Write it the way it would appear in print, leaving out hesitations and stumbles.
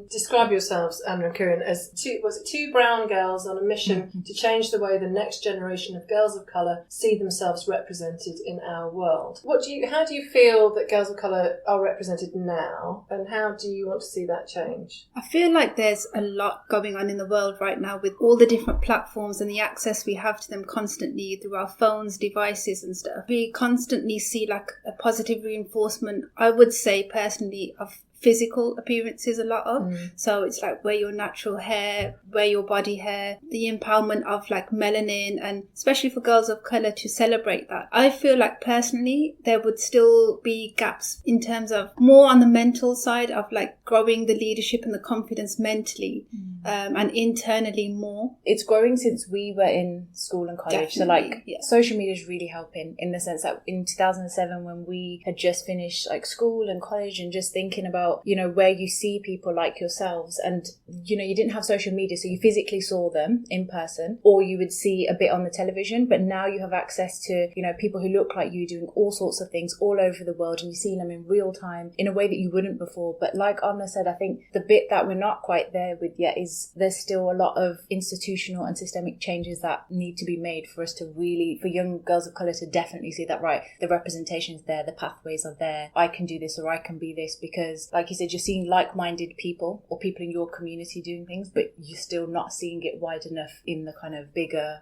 Describe yourselves, Anna and Kieran, as two brown girls on a mission to change the way the next generation of girls of colour see themselves represented in our world. How do you feel that girls of colour are represented now, and how do you want to see that change? I feel like there's a lot going on in the world right now with all the different platforms and the access we have to them constantly through our phones, devices and stuff. We constantly see like a positive reinforcement, I would say personally, of physical appearances a lot of. So it's like wear your natural hair, wear your body hair, the empowerment of like melanin, and especially for girls of colour to celebrate that. I feel like personally there would still be gaps in terms of more on the mental side of like growing the leadership and the confidence mentally and internally more. It's growing since we were in school and college. Definitely, So social media is really helping in the sense that in 2007 when we had just finished like school and college and just thinking about, you know, where you see people like yourselves and, you know, you didn't have social media, so you physically saw them in person or you would see a bit on the television, but now you have access to, you know, people who look like you doing all sorts of things all over the world and you're seeing them in real time in a way that you wouldn't before. But like Anna said, I think the bit that we're not quite there with yet is there's still a lot of institutional and systemic changes that need to be made for us to really, for young girls of colour to definitely see that, right, the representation's there, the pathways are there, I can do this or I can be this, because like you said, you're seeing like-minded people or people in your community doing things, but you're still not seeing it wide enough in the kind of bigger